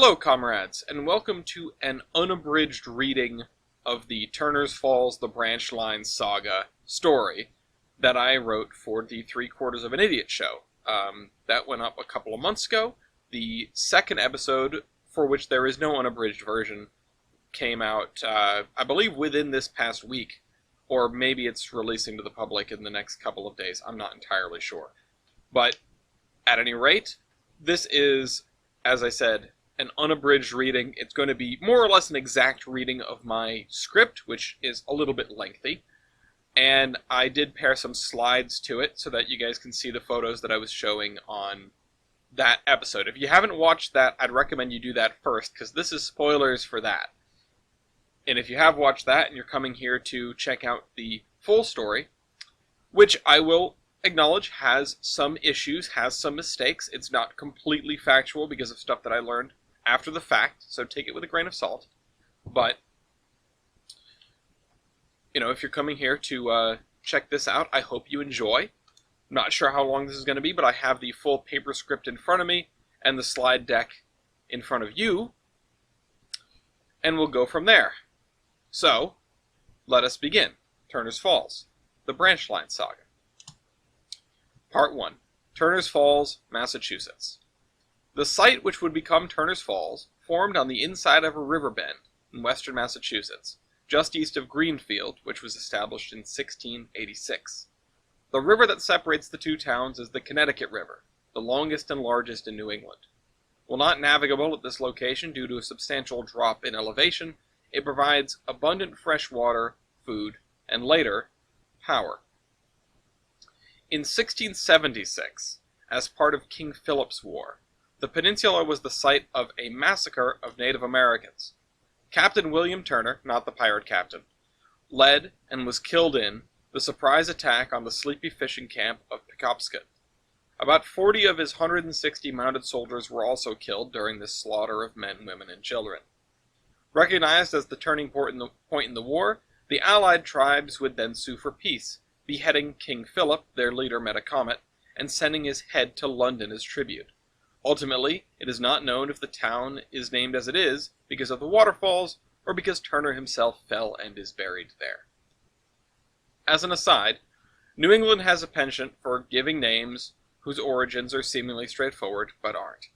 Hello, comrades, and welcome to an unabridged reading of the Turner's Falls, the Branch Line Saga story that I wrote for the 3/4 of an Idiot show. That went up a couple of months ago. The second episode, for which there is no unabridged version, came out, I believe, within this past week, or maybe it's releasing to the public in the next couple of days. I'm not entirely sure. But, at any rate, this is, as I said, an unabridged reading. It's going to be more or less an exact reading of my script, which is a little bit lengthy. And I did pair some slides to it so that you guys can see the photos that I was showing on that episode. If you haven't watched that, I'd recommend you do that first, because this is spoilers for that. And if you have watched that and you're coming here to check out the full story, which I will acknowledge has some issues, has some mistakes. It's not completely factual because of stuff that I learned after the fact, so take it with a grain of salt. But, you know, if you're coming here to check this out, I hope you enjoy. I'm not sure how long this is going to be, but I have the full paper script in front of me and the slide deck in front of you, and we'll go from there. So, let us begin. Turner's Falls, the Branch Line Saga. Part 1. Turner's Falls, Massachusetts. The site which would become Turner's Falls formed on the inside of a river bend in western Massachusetts, just east of Greenfield, which was established in 1686. The river that separates the two towns is the Connecticut River, the longest and largest in New England. While not navigable at this location due to a substantial drop in elevation, it provides abundant fresh water, food, and later, power. In 1676, as part of King Philip's War, the peninsula was the site of a massacre of Native Americans. Captain William Turner, not the pirate captain, led and was killed in the surprise attack on the sleepy fishing camp of Pecopscut. About 40 of his 160 mounted soldiers were also killed during this slaughter of men, women, and children. Recognized as the turning point in the war, the Allied tribes would then sue for peace, beheading King Philip, their leader Metacomet, and sending his head to London as tribute. Ultimately, it is not known if the town is named as it is because of the waterfalls, or because Turner himself fell and is buried there. As an aside, New England has a penchant for giving names whose origins are seemingly straightforward, but aren't.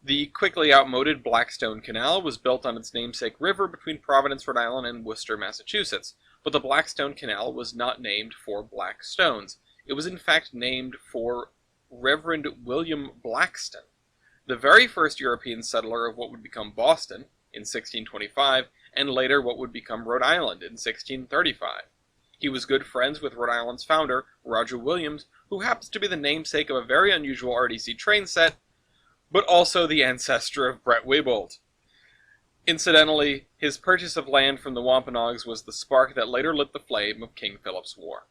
The quickly outmoded Blackstone Canal was built on its namesake river between Providence, Rhode Island, and Worcester, Massachusetts, but the Blackstone Canal was not named for black stones. It was in fact named for Reverend William Blackstone, the very first European settler of what would become Boston in 1625, and later what would become Rhode Island in 1635. He was good friends with Rhode Island's founder, Roger Williams, who happens to be the namesake of a very unusual RDC train set, but also the ancestor of Brett Wiebold. Incidentally, his purchase of land from the Wampanoags was the spark that later lit the flame of King Philip's War.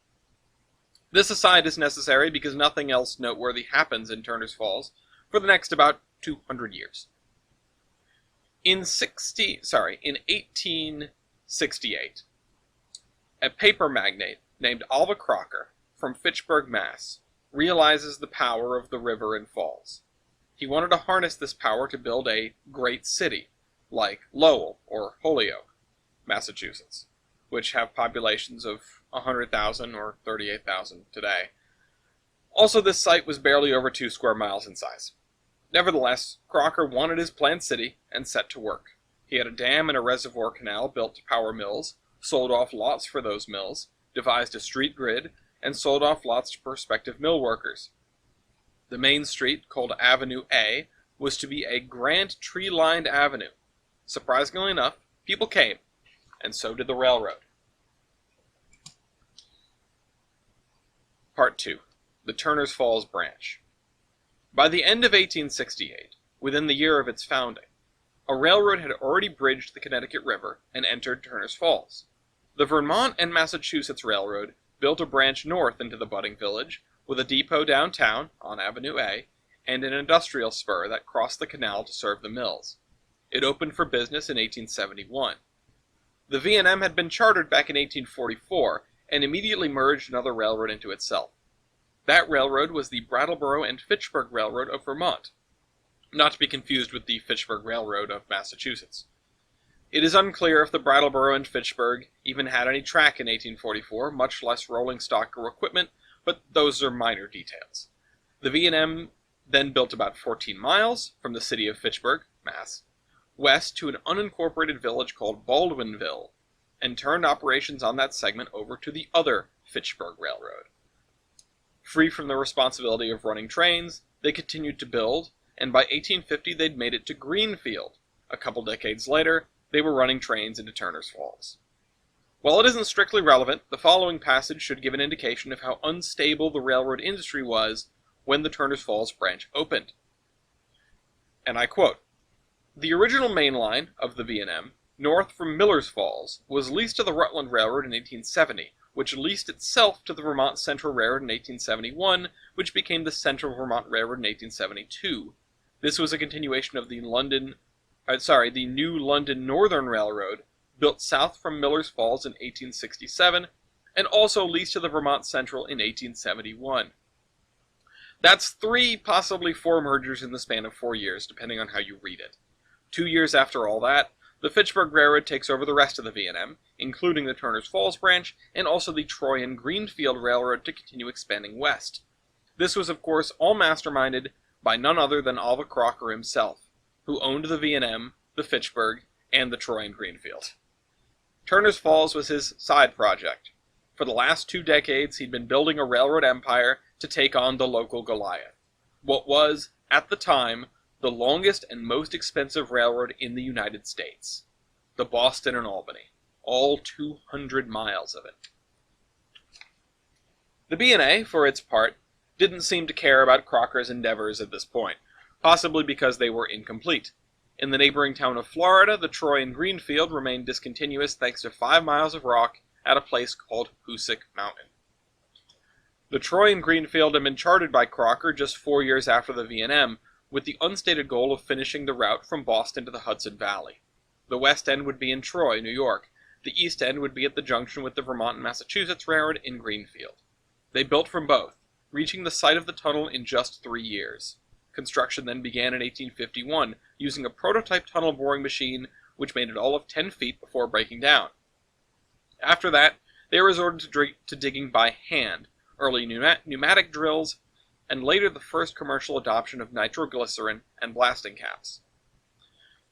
This aside is necessary because nothing else noteworthy happens in Turner's Falls for the next about 200 years. In 1868, a paper magnate named Alva Crocker from Fitchburg, Mass. realizes the power of the river and falls. He wanted to harness this power to build a great city, like Lowell or Holyoke, Massachusetts, which have populations of 100,000 or 38,000 today. Also, this site was barely over 2 square miles in size. Nevertheless, Crocker wanted his planned city and set to work. He had a dam and a reservoir canal built to power mills, sold off lots for those mills, devised a street grid, and sold off lots to prospective mill workers. The main street, called Avenue A, was to be a grand tree-lined avenue. Surprisingly enough, people came, and so did the railroad. Part 2. The Turner's Falls Branch. By the end of 1868, within the year of its founding, a railroad had already bridged the Connecticut River and entered Turner's Falls. The Vermont and Massachusetts Railroad built a branch north into the budding village, with a depot downtown on Avenue A, and an industrial spur that crossed the canal to serve the mills. It opened for business in 1871. The V&M had been chartered back in 1844, and immediately merged another railroad into itself. That railroad was the Brattleboro and Fitchburg Railroad of Vermont. not to be confused with the Fitchburg Railroad of Massachusetts. It is unclear if the Brattleboro and Fitchburg even had any track in 1844, much less rolling stock or equipment, but those are minor details. The V&M then built about 14 miles from the city of Fitchburg, Mass., west to an unincorporated village called Baldwinville, and turned operations on that segment over to the other Fitchburg Railroad. Free from the responsibility of running trains, they continued to build, and by 1850 they'd made it to Greenfield. A couple decades later, they were running trains into Turner's Falls. While it isn't strictly relevant, the following passage should give an indication of how unstable the railroad industry was when the Turner's Falls branch opened. And I quote, "The original main line of the V&M, north from Miller's Falls, was leased to the Rutland Railroad in 1870, which leased itself to the Vermont Central Railroad in 1871, which became the Central Vermont Railroad in 1872. This was a continuation of the New London Northern Railroad, built south from Miller's Falls in 1867, and also leased to the Vermont Central in 1871. That's 3, possibly 4 mergers in the span of 4 years, depending on how you read it. 2 years after all that, the Fitchburg Railroad takes over the rest of the V&M, including the Turner's Falls branch, and also the Troy and Greenfield Railroad to continue expanding west. This was, of course, all masterminded by none other than Alva Crocker himself, who owned the V&M, the Fitchburg, and the Troy and Greenfield. Turner's Falls was his side project. For the last 2 decades, he'd been building a railroad empire to take on the local Goliath, what was, at the time, the longest and most expensive railroad in the United States, the Boston and Albany, all 200 miles of it. The B&A, for its part, didn't seem to care about Crocker's endeavors at this point, possibly because they were incomplete. In the neighboring town of Florida, the Troy and Greenfield remained discontinuous thanks to 5 miles of rock at a place called Hoosick Mountain. The Troy and Greenfield had been chartered by Crocker just 4 years after the V&M, with the unstated goal of finishing the route from Boston to the Hudson Valley. The west end would be in Troy, New York. The east end would be at the junction with the Vermont and Massachusetts Railroad in Greenfield. They built from both, reaching the site of the tunnel in just 3 years. Construction then began in 1851, using a prototype tunnel boring machine which made it all of 10 feet before breaking down. After that, they resorted to digging by hand, early pneumatic drills, and later the first commercial adoption of nitroglycerin and blasting caps.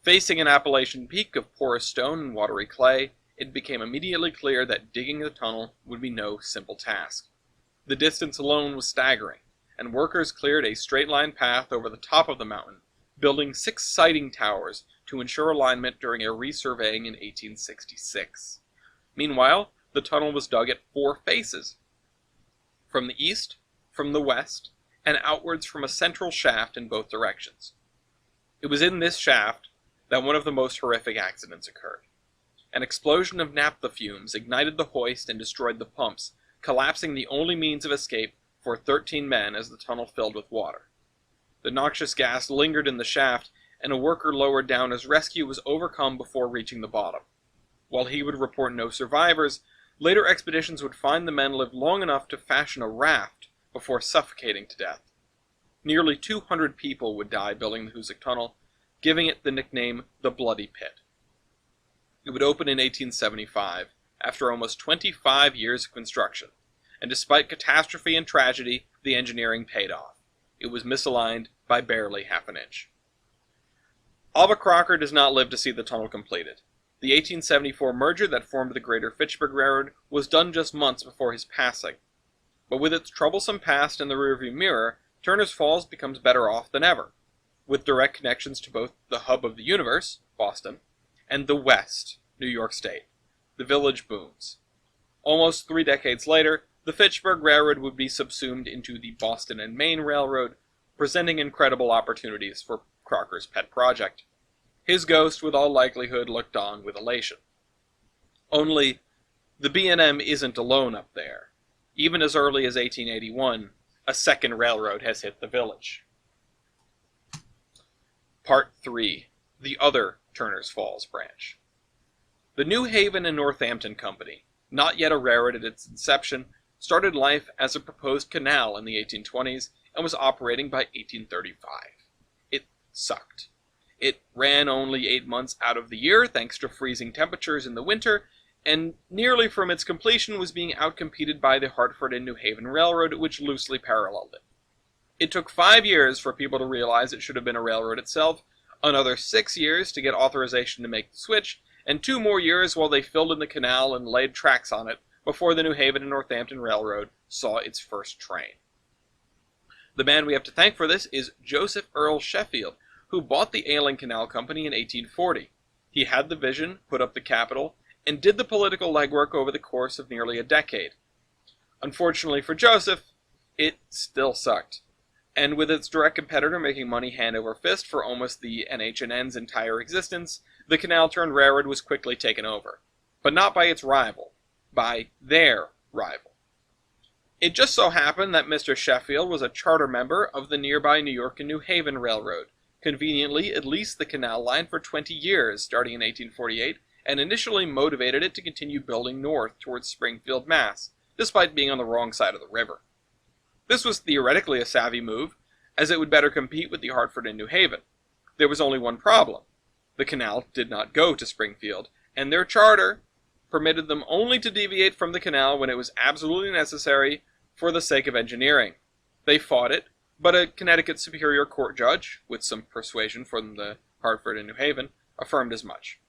Facing an Appalachian peak of porous stone and watery clay, it became immediately clear that digging the tunnel would be no simple task. The distance alone was staggering, and workers cleared a straight-line path over the top of the mountain, building 6 sighting towers to ensure alignment during a resurveying in 1866. Meanwhile, the tunnel was dug at 4 faces, from the east, from the west, and outwards from a central shaft in both directions. It was in this shaft that one of the most horrific accidents occurred. An explosion of naphtha fumes ignited the hoist and destroyed the pumps, collapsing the only means of escape for 13 men as the tunnel filled with water. The noxious gas lingered in the shaft, and a worker lowered down as rescue was overcome before reaching the bottom. While he would report no survivors, later expeditions would find the men lived long enough to fashion a raft before suffocating to death. Nearly 200 people would die building the Hoosick Tunnel, giving it the nickname the Bloody Pit. It would open in 1875, after almost 25 years of construction, and despite catastrophe and tragedy, the engineering paid off. It was misaligned by barely half an inch. Alva Crocker does not live to see the tunnel completed. The 1874 merger that formed the Greater Fitchburg Railroad was done just months before his passing. But with its troublesome past in the rearview mirror, Turner's Falls becomes better off than ever, with direct connections to both the hub of the universe, Boston, and the West, New York State. The village booms. Almost 3 decades later, the Fitchburg Railroad would be subsumed into the Boston and Maine Railroad, presenting incredible opportunities for Crocker's pet project. His ghost, with all likelihood, looked on with elation. Only, the B&M isn't alone up there. Even as early as 1881, a second railroad has hit the village. Part 3. The other Turner's Falls branch. The New Haven and Northampton Company, not yet a railroad at its inception, started life as a proposed canal in the 1820s and was operating by 1835. It sucked. It ran only 8 months out of the year, thanks to freezing temperatures in the winter, and nearly from its completion was being outcompeted by the Hartford and New Haven Railroad, which loosely paralleled it. It took 5 years for people to realize it should have been a railroad itself, another 6 years to get authorization to make the switch, and 2 more years while they filled in the canal and laid tracks on it before the New Haven and Northampton Railroad saw its first train. The man we have to thank for this is Joseph Earl Sheffield, who bought the Ailing Canal Company in 1840. He had the vision, put up the capital, and did the political legwork over the course of nearly a decade. Unfortunately for Joseph, it still sucked. And with its direct competitor making money hand over fist for almost the NH&N's entire existence, the canal-turned railroad was quickly taken over. But not by its rival, by their rival. It just so happened that Mr. Sheffield was a charter member of the nearby New York and New Haven Railroad. Conveniently, it leased the canal line for 20 years, starting in 1848, and initially motivated it to continue building north towards Springfield, Mass., despite being on the wrong side of the river. This was theoretically a savvy move, as it would better compete with the Hartford and New Haven. There was only one problem. The canal did not go to Springfield, and their charter permitted them only to deviate from the canal when it was absolutely necessary for the sake of engineering. They fought it, but a Connecticut Superior Court judge, with some persuasion from the Hartford and New Haven, affirmed as much.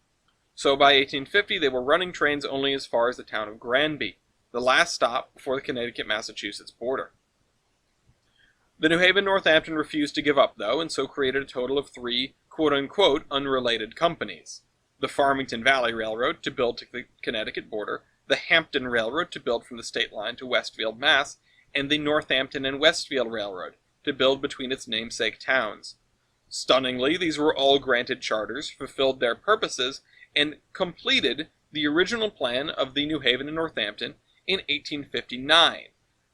So by 1850 they were running trains only as far as the town of Granby, the last stop before the Connecticut-Massachusetts border. The New Haven-Northampton refused to give up, though, and so created a total of 3 quote-unquote unrelated companies. The Farmington Valley Railroad, to build to the Connecticut border, the Hampton Railroad, to build from the state line to Westfield, Mass., and the Northampton and Westfield Railroad, to build between its namesake towns. Stunningly, these were all granted charters, fulfilled their purposes, and completed the original plan of the New Haven and Northampton in 1859.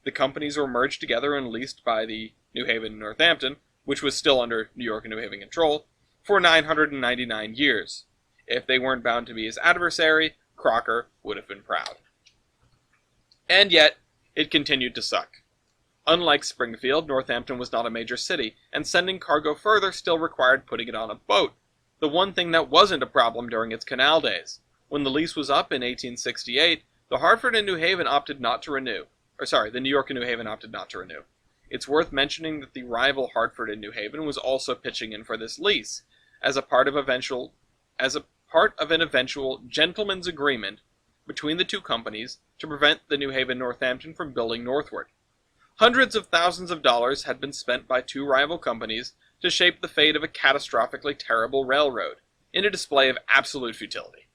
The companies were merged together and leased by the New Haven and Northampton, which was still under New York and New Haven control, for 999 years. If they weren't bound to be his adversary, Crocker would have been proud. And yet, it continued to suck. Unlike Springfield, Northampton was not a major city, and sending cargo further still required putting it on a boat, the one thing that wasn't a problem during its canal days. When the lease was up in 1868, the Hartford and New Haven opted not to renew. The New York and New Haven opted not to renew. It's worth mentioning that the rival Hartford and New Haven was also pitching in for this lease, as a part of an eventual gentleman's agreement between the two companies to prevent the New Haven-Northampton from building northward. Hundreds of thousands of dollars had been spent by two rival companies to shape the fate of a catastrophically terrible railroad, in a display of absolute futility.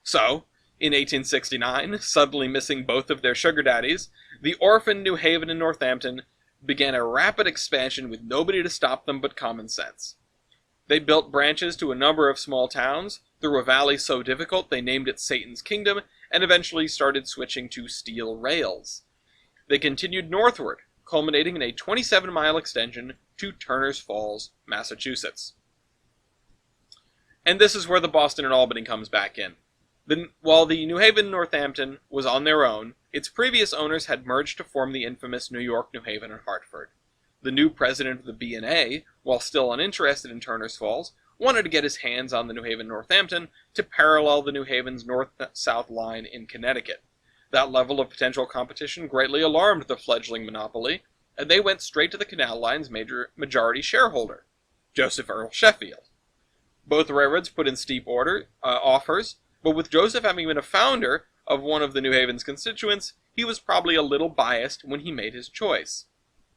So, in 1869, suddenly missing both of their sugar daddies, the orphan New Haven and Northampton began a rapid expansion with nobody to stop them but common sense. They built branches to a number of small towns, through a valley so difficult they named it Satan's Kingdom, and eventually started switching to steel rails. They continued northward, culminating in a 27-mile extension to Turner's Falls, Massachusetts. And this is where the Boston and Albany comes back in. While the New Haven-Northampton was on their own, its previous owners had merged to form the infamous New York, New Haven, and Hartford. The new president of the B&A, while still uninterested in Turner's Falls, wanted to get his hands on the New Haven-Northampton to parallel the New Haven's north-south line in Connecticut. That level of potential competition greatly alarmed the fledgling monopoly, and they went straight to the canal line's majority shareholder, Joseph Earl Sheffield. Both railroads put in steep offers, but with Joseph having been a founder of one of the New Haven's constituents, he was probably a little biased when he made his choice.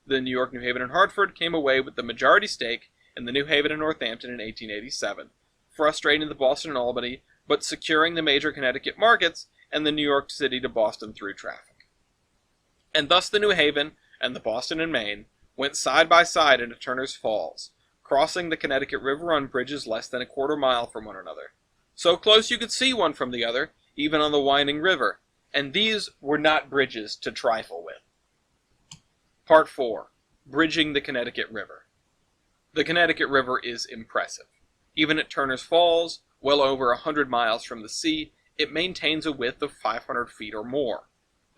The New York, New Haven, and Hartford came away with the majority stake in the New Haven and Northampton in 1887, frustrating the Boston and Albany, but securing the major Connecticut markets and the New York City to Boston through traffic. And thus the New Haven and the Boston and Maine went side by side into Turner's Falls, crossing the Connecticut River on bridges less than a quarter mile from one another. So close you could see one from the other, even on the winding river, and these were not bridges to trifle with. Part 4. Bridging the Connecticut River. The Connecticut River is impressive. Even at Turner's Falls, well over 100 miles from the sea, it maintains a width of 500 feet or more.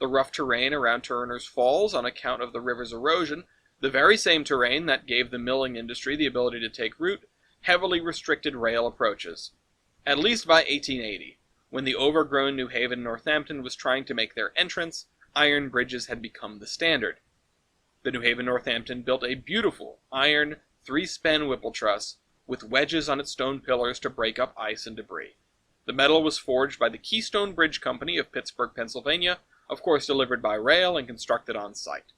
The rough terrain around Turner's Falls, on account of the river's erosion, The very same terrain that gave the milling industry the ability to take root heavily restricted rail approaches. At least by 1880, when the overgrown New Haven Northampton was trying to make their entrance, iron bridges had become the standard. The New Haven Northampton built a beautiful iron 3-span Whipple truss with wedges on its stone pillars to break up ice and debris. The metal was forged by the Keystone Bridge Company of Pittsburgh, Pennsylvania, of course delivered by rail and constructed on site.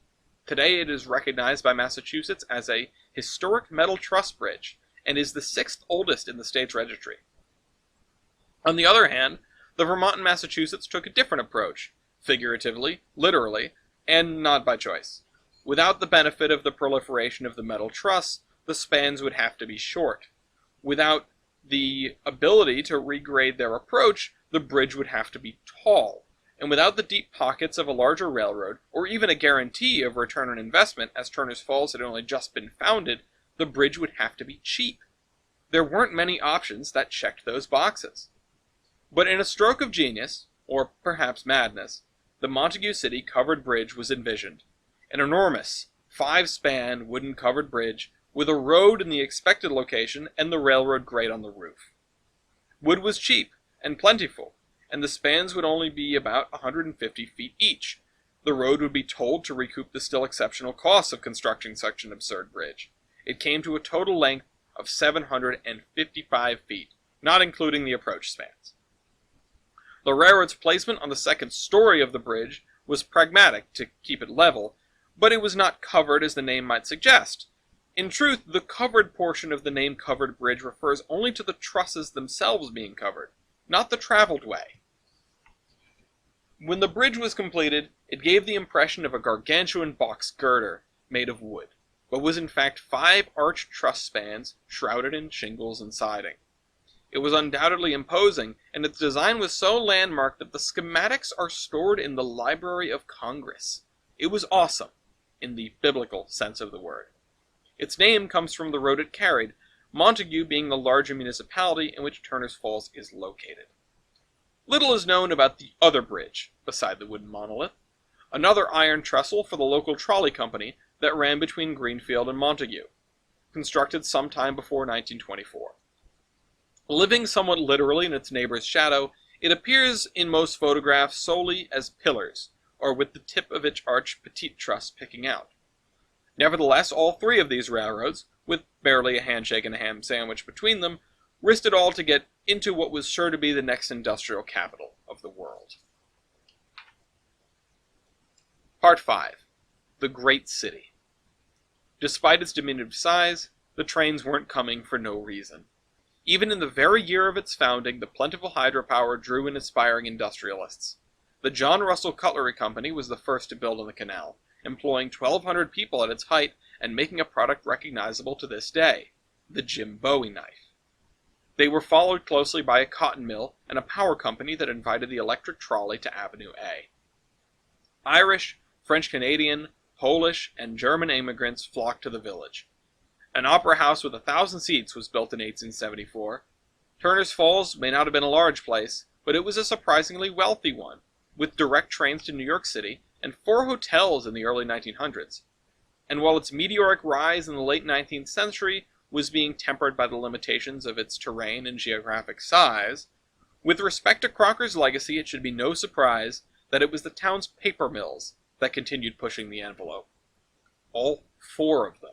Today it is recognized by Massachusetts as a historic metal truss bridge and is the 6th oldest in the state's registry. On the other hand, the Vermont and Massachusetts took a different approach, figuratively, literally, and not by choice. Without the benefit of the proliferation of the metal truss, the spans would have to be short. Without the ability to regrade their approach, the bridge would have to be tall. And without the deep pockets of a larger railroad, or even a guarantee of return on investment, as Turner's Falls had only just been founded, the bridge would have to be cheap. There weren't many options that checked those boxes. But in a stroke of genius, or perhaps madness, the Montague City covered bridge was envisioned. An enormous, 5-span wooden covered bridge with a road in the expected location and the railroad grade on the roof. Wood was cheap and plentiful, and the spans would only be about 150 feet each. The road would be tolled to recoup the still exceptional costs of constructing such an absurd bridge. It came to a total length of 755 feet, not including the approach spans. The railroad's placement on the second story of the bridge was pragmatic to keep it level, but it was not covered as the name might suggest. In truth, the covered portion of the name covered bridge refers only to the trusses themselves being covered, not the traveled way. When the bridge was completed, it gave the impression of a gargantuan box girder made of wood, but was in fact 5 arched truss spans shrouded in shingles and siding. It was undoubtedly imposing, and its design was so landmark that the schematics are stored in the Library of Congress. It was awesome, in the biblical sense of the word. Its name comes from the road it carried, Montague being the larger municipality in which Turner's Falls is located. Little is known about the other bridge, beside the wooden monolith, another iron trestle for the local trolley company that ran between Greenfield and Montague, constructed sometime before 1924. Living somewhat literally in its neighbor's shadow, it appears in most photographs solely as pillars, or with the tip of each arch petite truss picking out. Nevertheless, all 3 of these railroads, with barely a handshake and a ham sandwich between them, risked it all to get into what was sure to be the next industrial capital of the world. Part 5. The Great City. Despite its diminutive size, the trains weren't coming for no reason. Even in the very year of its founding, the plentiful hydropower drew in aspiring industrialists. The John Russell Cutlery Company was the first to build on the canal, employing 1,200 people at its height and making a product recognizable to this day, the Jim Bowie knife. They were followed closely by a cotton mill and a power company that invited the electric trolley to Avenue A. Irish, French-Canadian, Polish, and German immigrants flocked to the village. An opera house with 1,000 seats was built in 1874. Turner's Falls may not have been a large place, but it was a surprisingly wealthy one, with direct trains to New York City and 4 hotels in the early 1900s. And while its meteoric rise in the late 19th century was being tempered by the limitations of its terrain and geographic size, with respect to Crocker's legacy, it should be no surprise that it was the town's paper mills that continued pushing the envelope. All 4 of them.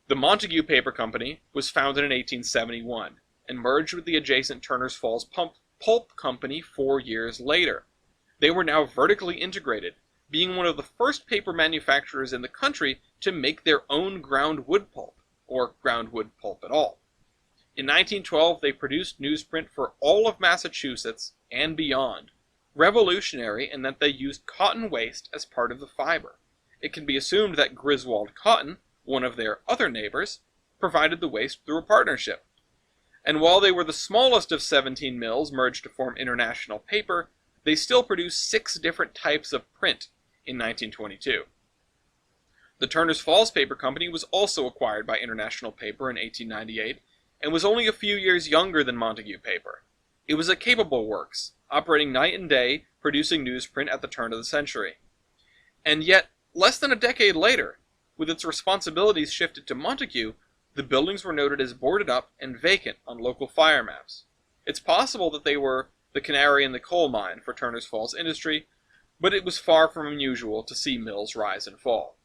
The Montague Paper Company was founded in 1871 and merged with the adjacent Turner's Falls Pulp Company 4 years later. They were now vertically integrated, being one of the first paper manufacturers in the country to make their own ground wood pulp, or ground wood pulp at all. In 1912, they produced newsprint for all of Massachusetts and beyond, revolutionary in that they used cotton waste as part of the fiber. It can be assumed that Griswold Cotton, one of their other neighbors, provided the waste through a partnership. And while they were the smallest of 17 mills merged to form International Paper, they still produced 6 different types of print in 1922. The Turner's Falls Paper Company was also acquired by International Paper in 1898, and was only a few years younger than Montague Paper. It was a capable works, operating night and day, producing newsprint at the turn of the century. And yet, Less than a decade later, with its responsibilities shifted to Montague, the buildings were noted as boarded up and vacant on local fire maps. It's possible that they were the canary in the coal mine for Turner's Falls industry, but it was far from unusual to see mills rise and fall.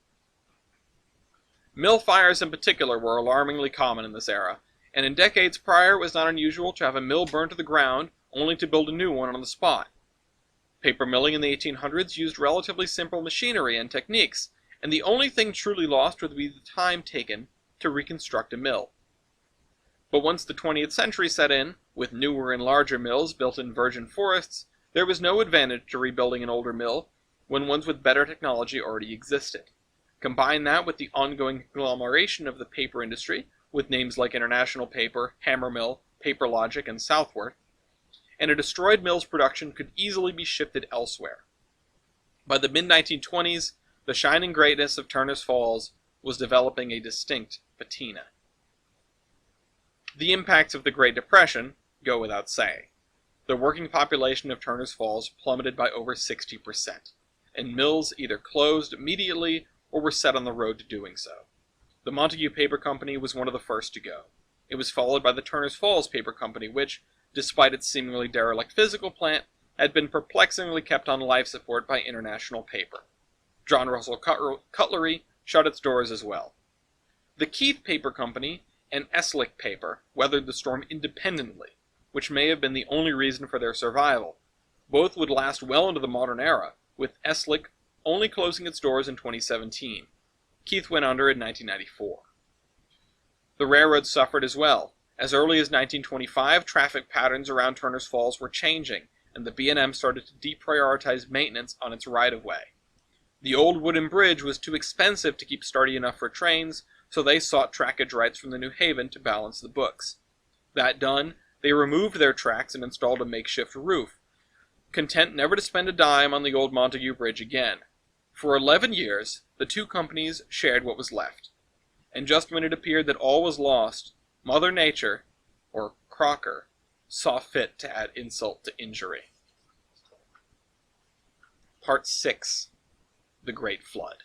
Mill fires in particular were alarmingly common in this era, and in decades prior it was not unusual to have a mill burned to the ground only to build a new one on the spot. Paper milling in the 1800s used relatively simple machinery and techniques, and the only thing truly lost would be the time taken to reconstruct a mill. But once the 20th century set in, with newer and larger mills built in virgin forests, there was no advantage to rebuilding an older mill when ones with better technology already existed. Combine that with the ongoing conglomeration of the paper industry, with names like International Paper, Hammer Mill, Paper Logic, and Southworth, and a destroyed mill's production could easily be shifted elsewhere. By the mid-1920s, the shining greatness of Turner's Falls was developing a distinct patina. The impacts of the Great Depression go without saying. The working population of Turner's Falls plummeted by over 60%, and mills either closed immediately or were set on the road to doing so. The Montague Paper Company was one of the first to go. It was followed by the Turner's Falls Paper Company, which, despite its seemingly derelict physical plant, had been perplexingly kept on life support by International Paper. John Russell Cutlery shut its doors as well. The Keith Paper Company and Eslick Paper weathered the storm independently, which may have been the only reason for their survival. Both would last well into the modern era, with Eslick only closing its doors in 2017. Keith went under in 1994. The railroads suffered as well. As early as 1925, traffic patterns around Turner's Falls were changing, and the B&M started to deprioritize maintenance on its right-of-way. The old wooden bridge was too expensive to keep sturdy enough for trains, so they sought trackage rights from the New Haven to balance the books. That done, they removed their tracks and installed a makeshift roof, content never to spend a dime on the old Montague Bridge again. For 11 years, the two companies shared what was left. And just when it appeared that all was lost, Mother Nature, or Crocker, saw fit to add insult to injury. Part 6. The Great Flood.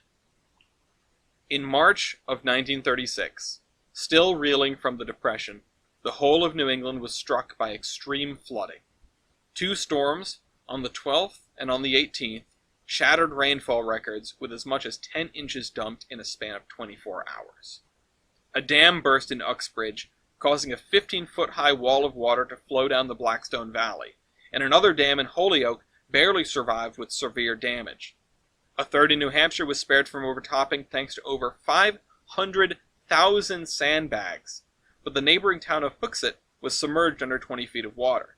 In March of 1936, still reeling from the Depression, the whole of New England was struck by extreme flooding. Two storms, on the 12th and on the 18th, shattered rainfall records with as much as 10 inches dumped in a span of 24 hours. A dam burst in Uxbridge, causing a 15-foot-high wall of water to flow down the Blackstone Valley, and another dam in Holyoke barely survived with severe damage. A third in New Hampshire was spared from overtopping thanks to over 500,000 sandbags, but the neighboring town of Hooksett was submerged under 20 feet of water.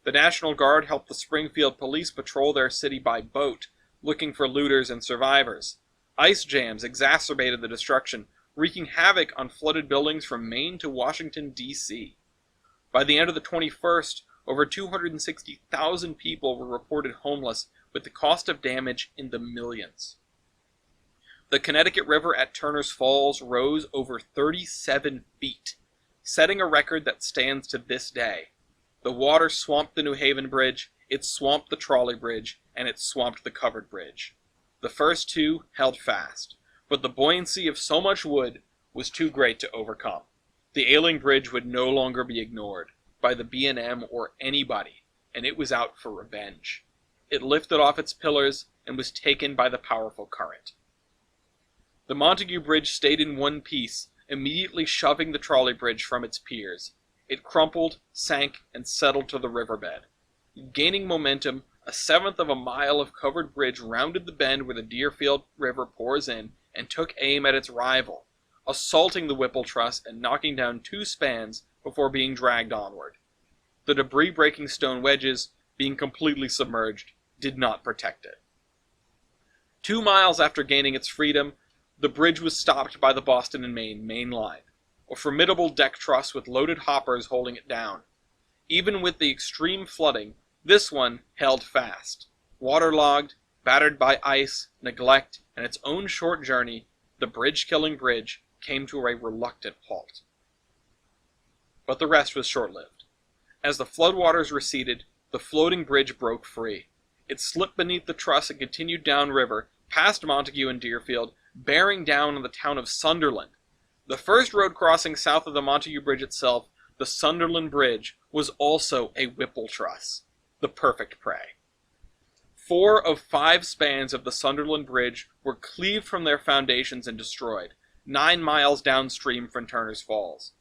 The National Guard helped the Springfield police patrol their city by boat, looking for looters and survivors. Ice jams exacerbated the destruction, wreaking havoc on flooded buildings from Maine to Washington, D.C. By the end of the 21st, over 260,000 people were reported homeless, with the cost of damage in the millions. The Connecticut River at Turner's Falls rose over 37 feet, setting a record that stands to this day. The water swamped the New Haven Bridge, it swamped the trolley bridge, and it swamped the covered bridge. The first two held fast, but the buoyancy of so much wood was too great to overcome. The ailing bridge would no longer be ignored by the B&M or anybody, and it was out for revenge. It lifted off its pillars and was taken by the powerful current. The Montague Bridge stayed in one piece, immediately shoving the trolley bridge from its piers. It crumpled, sank, and settled to the riverbed. Gaining momentum, a seventh of a mile of covered bridge rounded the bend where the Deerfield River pours in and took aim at its rival, assaulting the Whipple Truss and knocking down two spans before being dragged onward. The debris-breaking stone wedges, being completely submerged, did not protect it. 2 miles after gaining its freedom, the bridge was stopped by the Boston and Maine line, a formidable deck truss with loaded hoppers holding it down. Even with the extreme flooding, this one held fast. Waterlogged, battered by ice, neglect, and its own short journey, the bridge-killing bridge came to a reluctant halt. But the rest was short-lived. As the floodwaters receded, the floating bridge broke free. It slipped beneath the truss and continued downriver, past Montague and Deerfield, bearing down on the town of Sunderland. The first road crossing south of the Montague Bridge itself, the Sunderland Bridge, was also a Whipple truss, the perfect prey. 4 of 5 spans of the Sunderland Bridge were cleaved from their foundations and destroyed, 9 miles downstream from Turner's Falls.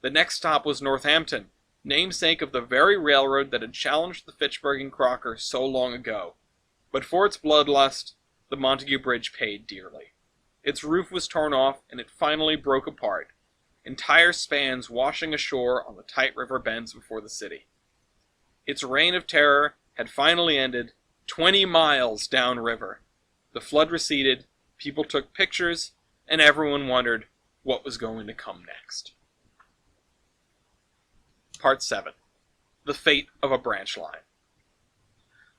The next stop was Northampton, namesake of the very railroad that had challenged the Fitchburg and Crocker so long ago. But for its bloodlust, the Montague Bridge paid dearly. Its roof was torn off, and it finally broke apart, entire spans washing ashore on the tight river bends before the city. Its reign of terror had finally ended 20 miles downriver. The flood receded, people took pictures, and everyone wondered what was going to come next. Part 7. The Fate of a Branch Line.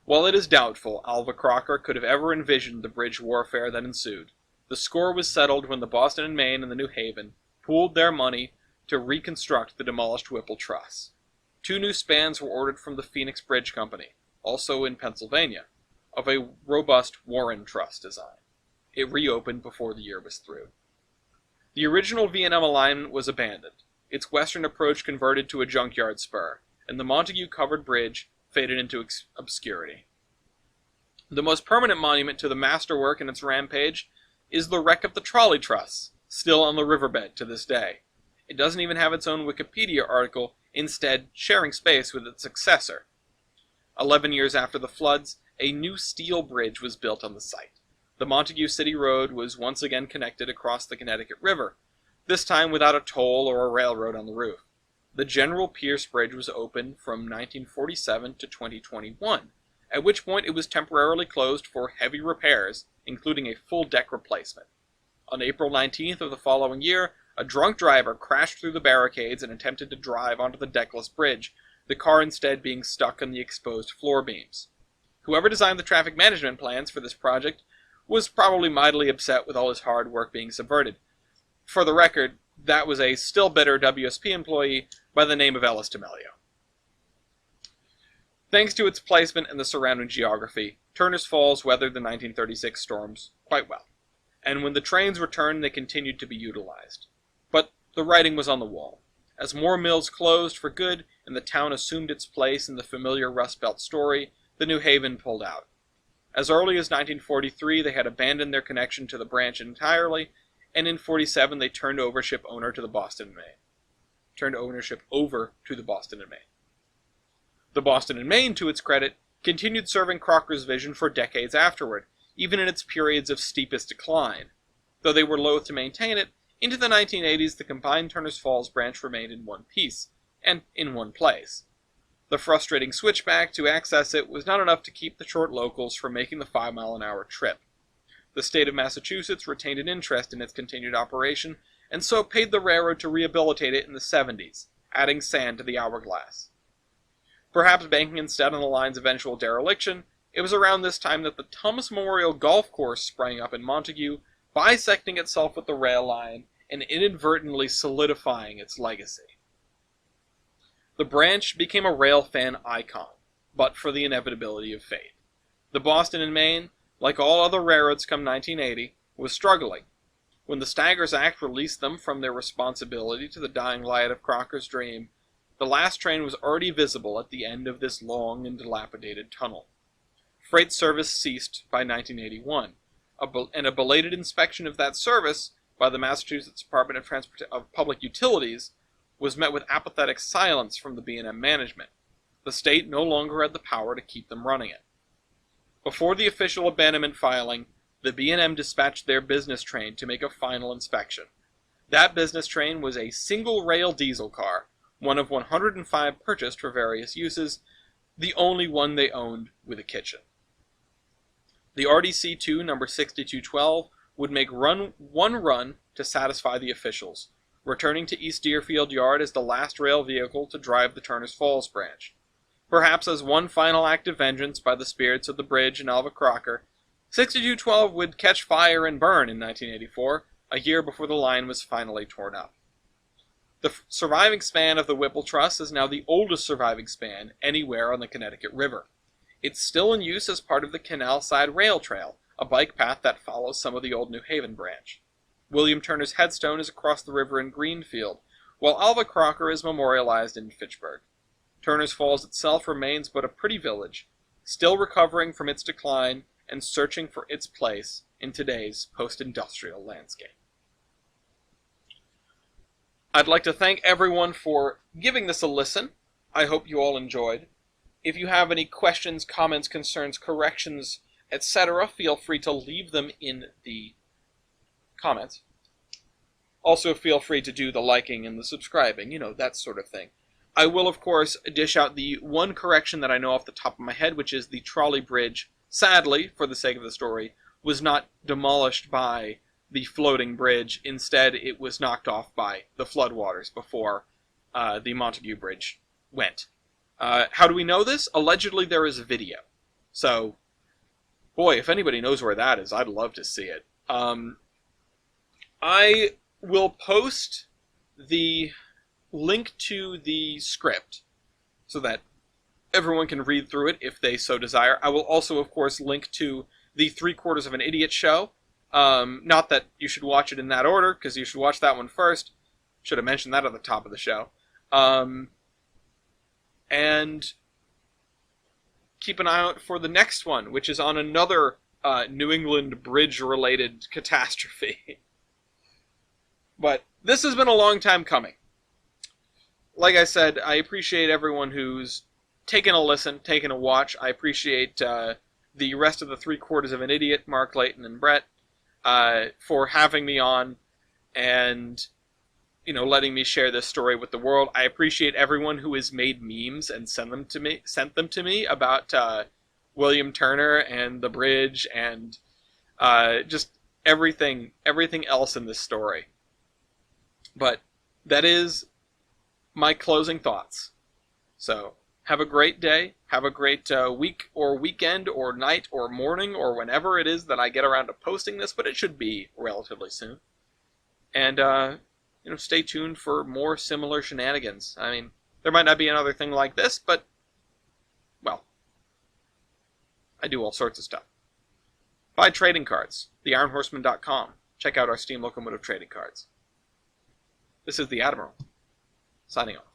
While it is doubtful Alva Crocker could have ever envisioned the bridge warfare that ensued, the score was settled when the Boston and Maine and the New Haven pooled their money to reconstruct the demolished Whipple Truss. 2 new spans were ordered from the Phoenix Bridge Company, also in Pennsylvania, of a robust Warren Truss design. It reopened before the year was through. The original V&M alignment was abandoned, its western approach converted to a junkyard spur, and the Montague-covered bridge faded into obscurity. The most permanent monument to the masterwork in its rampage is the wreck of the trolley truss, still on the riverbed to this day. It doesn't even have its own Wikipedia article, instead sharing space with its successor. 11 years after the floods, a new steel bridge was built on the site. The Montague City Road was once again connected across the Connecticut River, this time without a toll or a railroad on the roof. The General Pierce Bridge was open from 1947 to 2021, at which point it was temporarily closed for heavy repairs, including a full deck replacement. On April 19th of the following year, a drunk driver crashed through the barricades and attempted to drive onto the deckless bridge, the car instead being stuck on the exposed floor beams. Whoever designed the traffic management plans for this project was probably mightily upset with all his hard work being subverted. For the record, that was a still bitter WSP employee by the name of Ellis D'Amelio. Thanks to its placement and the surrounding geography, Turner's Falls weathered the 1936 storms quite well, and when the trains returned they continued to be utilized. But the writing was on the wall. As more mills closed for good and the town assumed its place in the familiar Rust Belt story, the New Haven pulled out. As early as 1943 they had abandoned their connection to the branch entirely, and in 47 they turned ownership over to the Boston and Maine. The Boston and Maine, to its credit, continued serving Crocker's vision for decades afterward, even in its periods of steepest decline. Though they were loath to maintain it, into the 1980s the combined Turner's Falls branch remained in one piece, and in one place. The frustrating switchback to access it was not enough to keep the short locals from making the 5-mile-an-hour trip. The state of Massachusetts retained an interest in its continued operation, and so paid the railroad to rehabilitate it in the 70s, adding sand to the hourglass. Perhaps banking instead on the line's eventual dereliction, it was around this time that the Thomas Memorial Golf Course sprang up in Montague, bisecting itself with the rail line and inadvertently solidifying its legacy. The branch became a rail fan icon, but for the inevitability of fate. The Boston and Maine, like all other railroads come 1980, was struggling. When the Staggers Act released them from their responsibility to the dying light of Crocker's dream, the last train was already visible at the end of this long and dilapidated tunnel. Freight service ceased by 1981, and a belated inspection of that service by the Massachusetts Department of Public Utilities was met with apathetic silence from the B&M management. The state no longer had the power to keep them running it. Before the official abandonment filing, the B&M dispatched their business train to make a final inspection. That business train was a single-rail diesel car, one of 105 purchased for various uses, the only one they owned with a kitchen. The RDC-2 number 6212 would make one run to satisfy the officials, returning to East Deerfield Yard as the last rail vehicle to drive the Turner's Falls branch. Perhaps as one final act of vengeance by the spirits of the bridge and Alva Crocker, 6212 would catch fire and burn in 1984, a year before the line was finally torn up. The surviving span of the Whipple Truss is now the oldest surviving span anywhere on the Connecticut River. It's still in use as part of the Canal Side Rail Trail, a bike path that follows some of the old New Haven branch. William Turner's headstone is across the river in Greenfield, while Alva Crocker is memorialized in Fitchburg. Turner's Falls itself remains but a pretty village, still recovering from its decline and searching for its place in today's post-industrial landscape. I'd like to thank everyone for giving this a listen. I hope you all enjoyed. If you have any questions, comments, concerns, corrections, etc., feel free to leave them in the comments. Also, feel free to do the liking and the subscribing, that sort of thing. I will, of course, dish out the one correction that I know off the top of my head, which is the trolley bridge, sadly, for the sake of the story, was not demolished by the floating bridge. Instead, it was knocked off by the floodwaters before the Montague Bridge went. How do we know this? Allegedly, there is a video. So, boy, if anybody knows where that is, I'd love to see it. I will post the link to the script so that everyone can read through it if they so desire. I will also, of course, link to the 3/4 of an Idiot show. Not that you should watch it in that order, because you should watch that one first. Should have mentioned that at the top of the show. And keep an eye out for the next one, which is on another New England bridge-related catastrophe. But this has been a long time coming. Like I said, I appreciate everyone who's taken a listen, taken a watch. I appreciate the rest of the 3/4 of an Idiot, Mark, Layton, and Brett, for having me on and letting me share this story with the world. I appreciate everyone who has made memes and sent them to me about William Turner and the bridge and just everything else in this story. But that is my closing thoughts. So, have a great day, have a great week or weekend or night or morning or whenever it is that I get around to posting this, but it should be relatively soon. And, stay tuned for more similar shenanigans. I mean, there might not be another thing like this, but, well, I do all sorts of stuff. Buy trading cards, theironhorseman.com. Check out our steam locomotive trading cards. This is the Admiral, signing off.